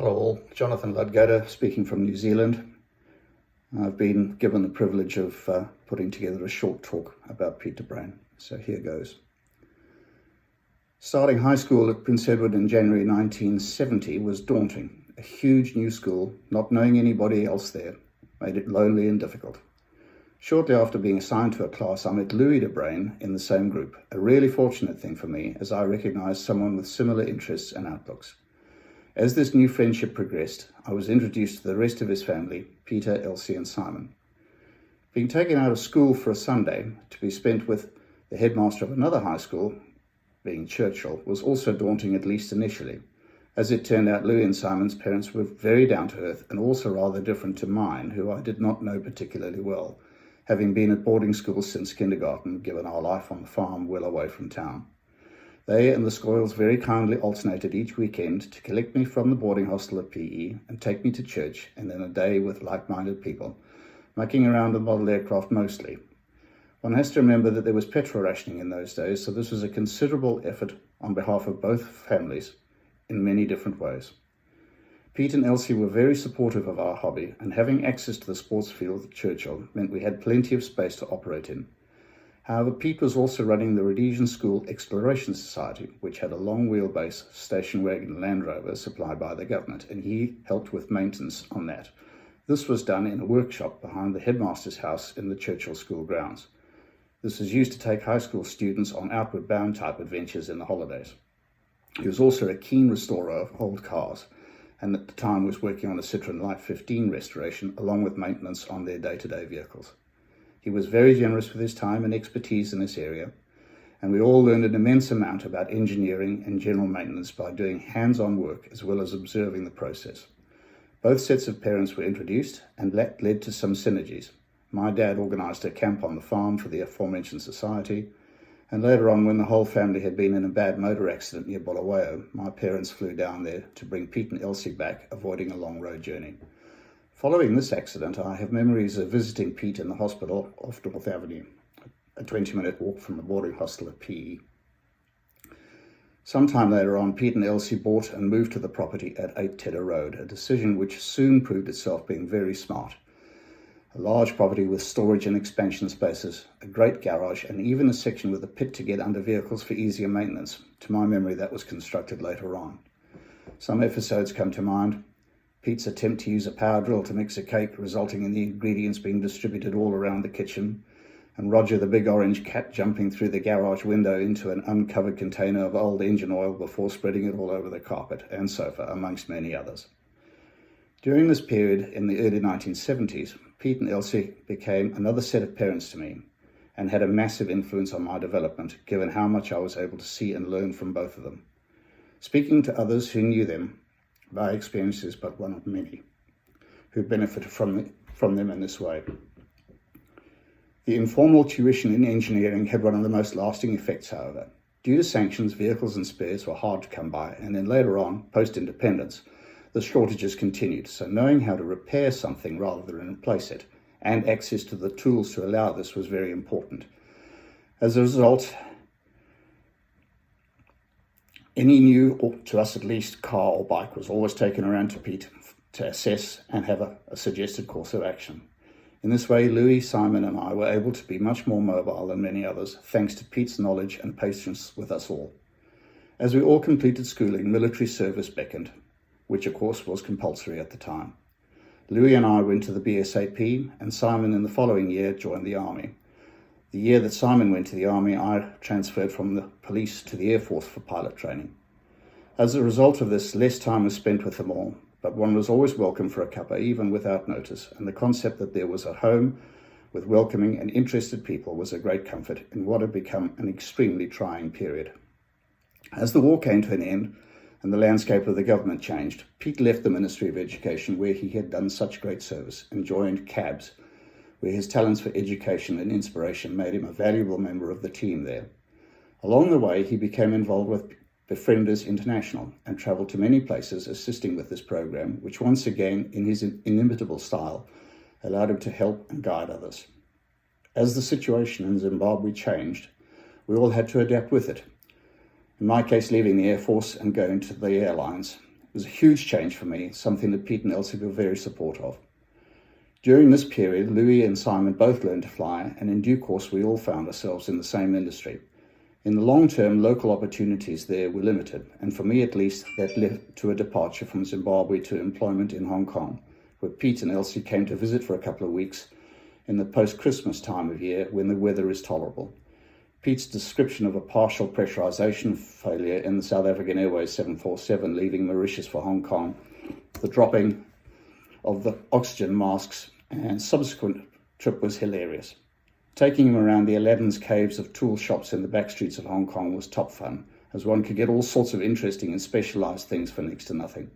Hello all, Jonathan Ludgater speaking from New Zealand. I've been given the privilege of putting together a short talk about Peter Brain, so here goes. Starting high school at Prince Edward in January 1970 was daunting. A huge new school, not knowing anybody else there, made it lonely and difficult. Shortly after being assigned to a class, I met Louis de Brain in the same group, a really fortunate thing for me as I recognised someone with similar interests and outlooks. As this new friendship progressed, I was introduced to the rest of his family, Peter, Elsie and Simon. Being taken out of school for a Sunday to be spent with the headmaster of another high school, being Churchill, was also daunting, at least initially. As it turned out, Louis and Simon's parents were very down-to-earth and also rather different to mine, who I did not know particularly well, having been at boarding school since kindergarten, given our life on the farm well away from town. They and the Scoyles very kindly alternated each weekend to collect me from the boarding hostel at PE and take me to church, and then a day with like-minded people, mucking around with model aircraft mostly. One has to remember that there was petrol rationing in those days, so this was a considerable effort on behalf of both families in many different ways. Pete and Elsie were very supportive of our hobby, and having access to the sports field at Churchill meant we had plenty of space to operate in. However, Pete was also running the Rhodesian School Exploration Society, which had a long wheelbase station wagon Land Rover supplied by the government, and he helped with maintenance on that. This was done in a workshop behind the headmaster's house in the Churchill School grounds. This was used to take high school students on outward bound type adventures in the holidays. He was also a keen restorer of old cars, and at the time was working on a Citroen Light 15 restoration along with maintenance on their day-to-day vehicles. He was very generous with his time and expertise in this area, and we all learned an immense amount about engineering and general maintenance by doing hands-on work as well as observing the process. Both sets of parents were introduced, and that led to some synergies. My dad organised a camp on the farm for the aforementioned society, and later on, when the whole family had been in a bad motor accident near Bulawayo, my parents flew down there to bring Pete and Elsie back, avoiding a long road journey. Following this accident, I have memories of visiting Pete in the hospital off North Avenue, a 20-minute walk from the boarding hostel at PE. Sometime later on, Pete and Elsie bought and moved to the property at 8 Tedder Road, a decision which soon proved itself being very smart. A large property with storage and expansion spaces, a great garage, and even a section with a pit to get under vehicles for easier maintenance. To my memory, that was constructed later on. Some episodes come to mind. Pete's attempt to use a power drill to mix a cake, resulting in the ingredients being distributed all around the kitchen, and Roger the big orange cat jumping through the garage window into an uncovered container of old engine oil before spreading it all over the carpet and sofa, amongst many others. During this period in the early 1970s, Pete and Elsie became another set of parents to me and had a massive influence on my development, given how much I was able to see and learn from both of them. Speaking to others who knew them, my experience is but one of many who benefited from them in this way. The informal tuition in engineering had one of the most lasting effects, however. Due to sanctions, vehicles and spares were hard to come by, and then later on, post-independence, the shortages continued, so knowing how to repair something rather than replace it, and access to the tools to allow this was very important. As a result, any new, or to us at least, car or bike was always taken around to Pete to assess and have a suggested course of action. In this way, Louis, Simon and I were able to be much more mobile than many others, thanks to Pete's knowledge and patience with us all. As we all completed schooling, military service beckoned, which of course was compulsory at the time. Louis and I went to the BSAP, and Simon in the following year joined the Army. The year that Simon went to the Army, I transferred from the police to the Air Force for pilot training. As a result of this, less time was spent with them all, but one was always welcome for a cuppa, even without notice, and the concept that there was a home with welcoming and interested people was a great comfort in what had become an extremely trying period. As the war came to an end, and the landscape of the government changed, Pete left the Ministry of Education, where he had done such great service, and joined CABS, where his talents for education and inspiration made him a valuable member of the team there. Along the way, he became involved with Befrienders International and travelled to many places assisting with this program, which once again, in his inimitable style, allowed him to help and guide others. As the situation in Zimbabwe changed, we all had to adapt with it. In my case, leaving the Air Force and going to the airlines, It was a huge change for me, something that Pete and Elsie were very supportive of. During this period, Louis and Simon both learned to fly, and in due course we all found ourselves in the same industry. In the long term, local opportunities there were limited, and for me at least, that led to a departure from Zimbabwe to employment in Hong Kong, where Pete and Elsie came to visit for a couple of weeks in the post-Christmas time of year when the weather is tolerable. Pete's description of a partial pressurization failure in the South African Airways 747 leaving Mauritius for Hong Kong, the dropping of the oxygen masks and subsequent trip was hilarious. Taking him around the Aladdin's caves of tool shops in the back streets of Hong Kong was top fun, as one could get all sorts of interesting and specialised things for next to nothing.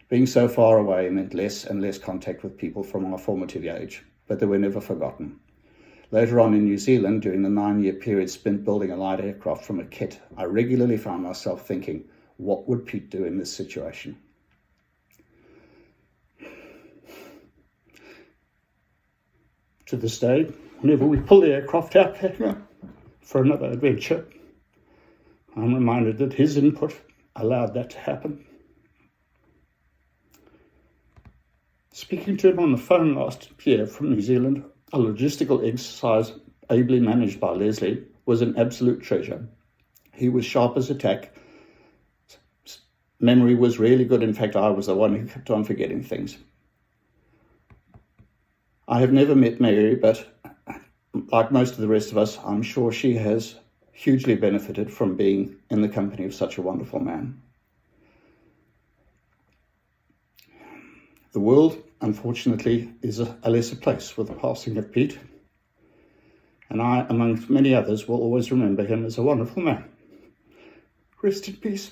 Being so far away meant less and less contact with people from our formative age, but they were never forgotten. Later on in New Zealand, during the 9-year period spent building a light aircraft from a kit, I regularly found myself thinking, what would Pete do in this situation? To this day, whenever we pull the aircraft out for another adventure, I'm reminded that his input allowed that to happen. Speaking to him on the phone last year from New Zealand, a logistical exercise ably managed by Leslie was an absolute treasure. He was sharp as a tack. Memory was really good. In fact, I was the one who kept on forgetting things. I have never met Mary, but like most of the rest of us, I'm sure she has hugely benefited from being in the company of such a wonderful man. The world, unfortunately, is a lesser place with the passing of Pete, and I, amongst many others, will always remember him as a wonderful man. Rest in peace.